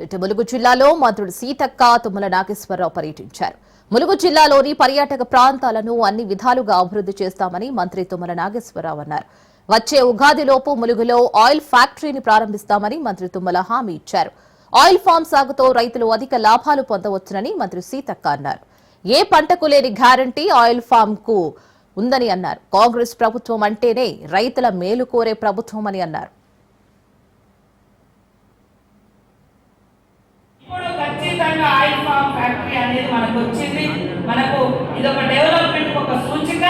ఇటు ములుగు జిల్లాలో మంత్రులు సీతక్క తుమ్మల నాగేశ్వరరావు పర్యటించారు. ములుగు జిల్లాలోని పర్యాటక ప్రాంతాలను అన్ని విధాలుగా అభివృద్ధి చేస్తామని మంత్రి తుమ్మల నాగేశ్వరరావు అన్నారు. వచ్చే ఉగాదిలోపు ములుగులో ఆయిల్ ఫ్యాక్టరీని ప్రారంభిస్తామని మంత్రి తుమ్మల హామీ ఇచ్చారు. ఆయిల్ ఫామ్ సాగుతో రైతులు అధిక లాభాలు పొందవచ్చునని మంత్రి సీతక్క అన్నారు. ఏ పంటకు లేని గ్యారంటీ ఆయిల్ ఫామ్ కు ఉందని అన్నారు. కాంగ్రెస్ ప్రభుత్వం అంటేనే రైతుల మేలు కోరే ప్రభుత్వం అని అన్నారు. ఆయిల్ ఫామ్ ఫ్యాక్టరీ అనేది మనకు వచ్చింది. మనకు ఇదొక డెవలప్మెంట్ ఒక సూచిక.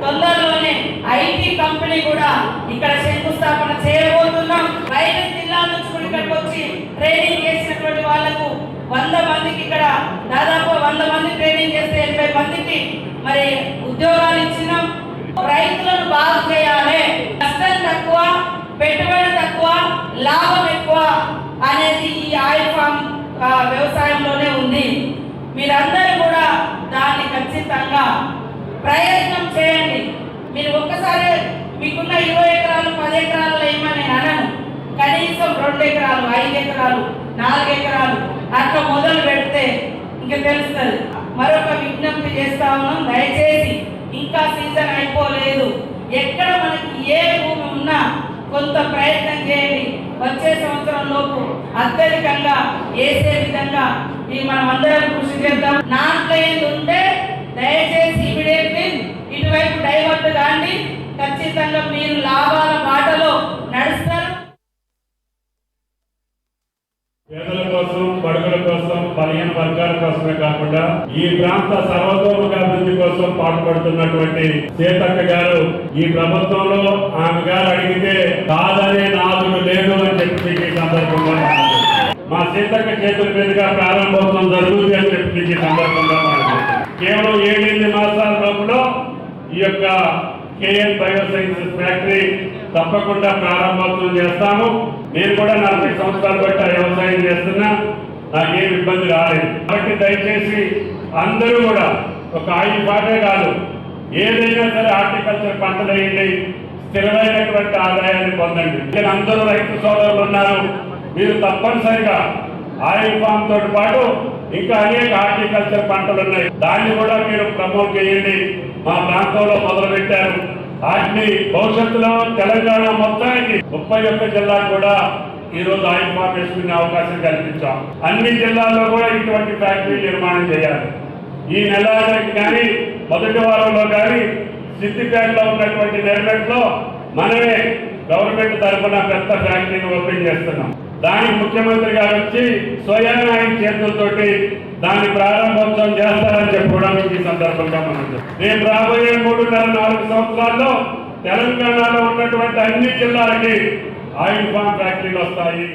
తొందరలోనే ఐటీ కంపెనీ కూడా ఇక్కడ శంకుస్థాపన చేయబోతున్నాం. బయట జిల్లా నుంచి ఇక్కడికి వచ్చి ట్రైనింగ్ చేసినటువంటి వాళ్లకు 100 మందికి ఇక్కడ దాదాపు 100 మంది ట్రైనింగ్ చేస్తే 80 మందికి మరి ఉద్యోగాలు ఇచ్చినాం. రైతులను బాగు చేయాలి, నష్టం తక్కువ, పెట్టుబడి తక్కువ, లాభం ఎక్కువ అనేది ఈ ఆయిల్ ఫామ్ వ్యవసాయంలోనే ఉంది. మీరందరూ కూడా దాన్ని ఖచ్చితంగా ప్రయత్నం చేయండి. మీరు ఒక్కసారి మీకున్న 20 ఎకరాలు 10 ఎకరాలు ఏమని నేను అనను. కనీసం 2 ఎకరాలు 5 ఎకరాలు 4 ఎకరాలు అట్లా మొదలు పెడితే ఇంకా తెలుస్తుంది. మరొక విజ్ఞప్తి చేస్తా ఉన్నాం, దయచేసి ఇంకా సీజన్ అయిపోలేదు. ఎక్కడ మనకి ఏ భూమి ఉన్నా కొంత ప్రయత్నం చేయండి. వచ్చే సంవత్సరం లోపు అత్యధికంగా వేసే విధంగా మనం అందరం కృషి చేద్దాం. నాన్ ప్లేన్ ఉంటే దయచేసి ఇమీడియట్లీ ఇటువైపు డైవర్ట్ కాండి. ఖచ్చితంగా మీరు లాభాల బాటలో నడుస్తారు. పేదల కోసం, బడుగుల కోసం, బలహీన వర్గాల కోసమే కాకుండా ఈ ప్రాంత సర్వతోముఖాభివృద్ధి కోసం పాటుపడుతున్నటువంటి సీతక్క గారు ఈ ప్రభుత్వంలో ఆమె గారు అడిగితే కాదనే నాదుడు లేదు అని చెప్పి ఈ సందర్భంగా మా సీతక్క చేతుల మీదుగా ప్రారంభోత్సవం జరుగుతుంది అని చెప్పి ఈ సందర్భంగా కేవలం 7-8 మాసాల లోపల ఈ యొక్క కేఎన్ బయోసైన్సెస్ ఫ్యాక్టరీ తప్పకుండా ప్రారంభోత్సవం చేస్తాము. నేను కూడా 40 సంవత్సరాలు బట్టి వ్యవసాయం చేస్తున్నా, నాకేం ఇబ్బంది రాలేదు. కాబట్టి దయచేసి అందరూ కూడా ఒక ఆయిల్ పాటే కాదు, ఏదైనా సరే హార్టికల్చర్ పంటలు వేయండి, స్థిరమైనటువంటి ఆదాయాన్ని పొందండి. ఇక్కడ అందరూ రైతు సోదరులు ఉన్నారు. మీరు తప్పనిసరిగా ఆయిల్ ఫామ్ తోటి పాటు ఇంకా అనేక హార్టికల్చర్ పంటలు ఉన్నాయి, దాన్ని కూడా మీరు ప్రమోట్ చేయండి. మా ప్రాంతంలో మొదలు పెట్టారు. వాటిని భవిష్యత్తులో తెలంగాణ మొత్తానికి 31 జిల్లాకు కూడా ఈ రోజు ఆయిల్ ఫామ్ వేసుకునే అవకాశం కల్పించాం. అన్ని జిల్లాల్లో కూడా ఇటువంటి ఫ్యాక్టరీ నిర్మాణం చేయాలి. ఈ నెలాఖరికి కానీ మొదటి వారంలో కానీ సిద్దిపేటలో ఉన్నటువంటి నిర్మెట్లో మనమే గవర్నమెంట్ తరఫున పెద్ద ఫ్యాక్టరీని ఓపెన్ చేస్తున్నాం. దానికి ముఖ్యమంత్రి గారు వచ్చి స్వయాన ఆయన చేతులతోటి దాన్ని ప్రారంభోత్సవం చేస్తారని చెప్పి కూడా మీకు ఈ సందర్భంగా మనం రేపు రాబోయే 3.5-4 సంవత్సరాల్లో తెలంగాణలో ఉన్నటువంటి అన్ని జిల్లాలకి ఆయిల్ ఫామ్ ఫ్యాక్టరీలు వస్తాయి.